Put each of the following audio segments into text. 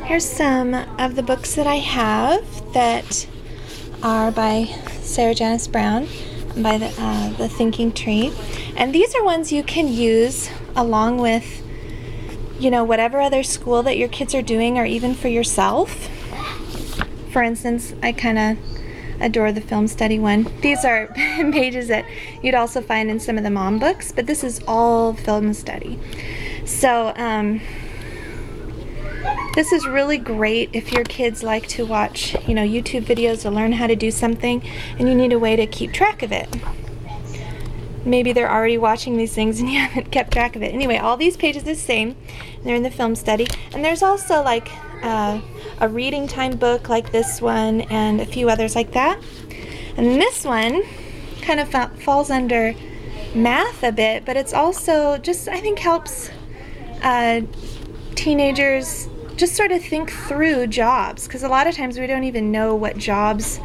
Here's some of the books that I have that are by Sarah Janice Brown, by the Thinking Tree. And these are ones you can use along with, you know, whatever other school that your kids are doing, or even for yourself. For instance, I kind of adore the film study one. These are pages that you'd also find in some of the mom books, but this is all film study. So, this is really great if your kids like to watch, you know, YouTube videos to learn how to do something and you need a way to keep track of it. Maybe they're already watching these things and you haven't kept track of it. Anyway, all these pages are the same. They're in the film study. And there's also like a reading time book like this one and a few others like that. And this one kind of falls under math a bit, but it's also just, I think, helps teenagers just sort of think through jobs, because a lot of times we don't even know what jobs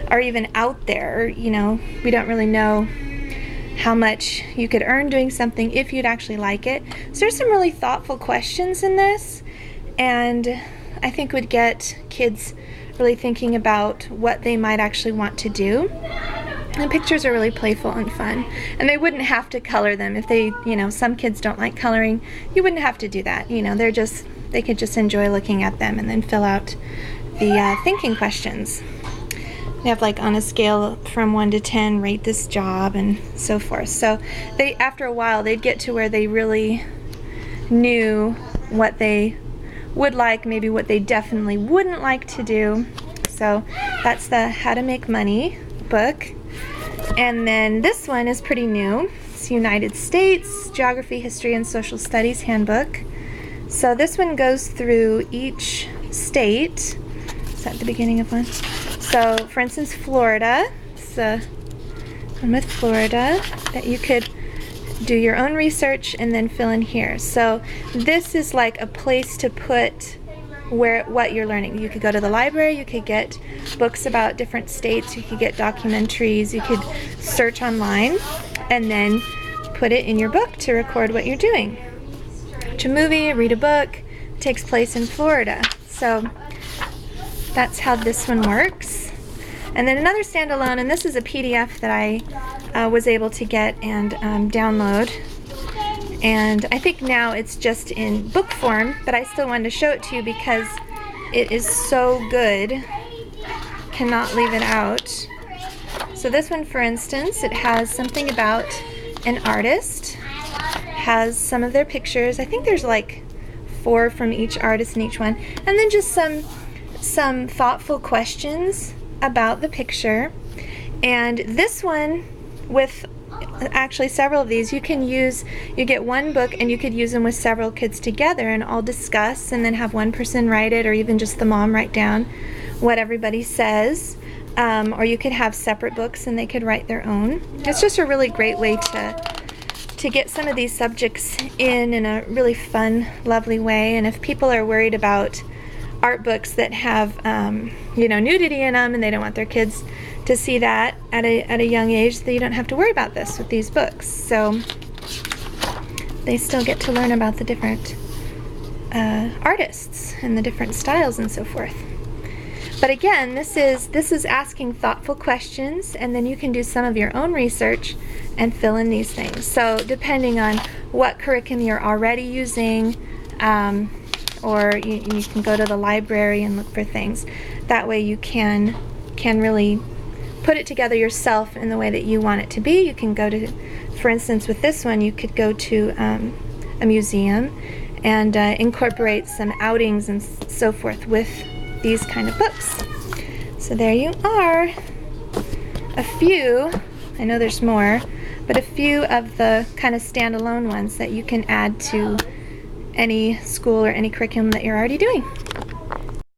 are even out there. You know, we don't really know how much you could earn doing something if you'd actually like it. So there's some really thoughtful questions in this, and I think would get kids really thinking about what they might actually want to do. And pictures are really playful and fun. And they wouldn't have to color them. If they, you know, some kids don't like coloring, you wouldn't have to do that. You know, they could just enjoy looking at them and then fill out the thinking questions. They have like on a scale from 1 to 10, rate this job and so forth. So they, after a while, they'd get to where they really knew what they would like, maybe what they definitely wouldn't like to do. So that's the How to Make Money book. And then this one is pretty new. It's United States Geography, History, and Social Studies Handbook. So this one goes through each state. Is that the beginning of one? So, for instance, Florida. It's one with Florida that you could do your own research and then fill in here. So this is like a place to put what you're learning. You could go to the library, you could get books about different states, you could get documentaries, you could search online and then put it in your book to record what you're doing. Watch a movie, read a book, it takes place in Florida. So that's how this one works. And then another standalone, and this is a PDF that I was able to get and download. And I think now it's just in book form, but I still wanted to show it to you because it is so good. Cannot leave it out. So this one, for instance, it has something about an artist, has some of their pictures. I think there's like 4 from each artist in each one. And then just some thoughtful questions about the picture. And this one, with actually several of these, you get one book and you could use them with several kids together and all discuss, and then have one person write it, or even just the mom write down what everybody says. Or you could have separate books and they could write their own. It's just a really great way to get some of these subjects in a really fun, lovely way. And if people are worried about art books that have you know, nudity in them, and they don't want their kids to see that at a young age, that you don't have to worry about this with these books. So they still get to learn about the different artists and the different styles and so forth. But again, this is asking thoughtful questions, and then you can do some of your own research and fill in these things. So depending on what curriculum you're already using, or you can go to the library and look for things. That way you can really put it together yourself in the way that you want it to be. You can go to, for instance, with this one, you could go to a museum and incorporate some outings and so forth with these kind of books. So there you are. A few, I know there's more, but a few of the kind of standalone ones that you can add to any school or any curriculum that you're already doing.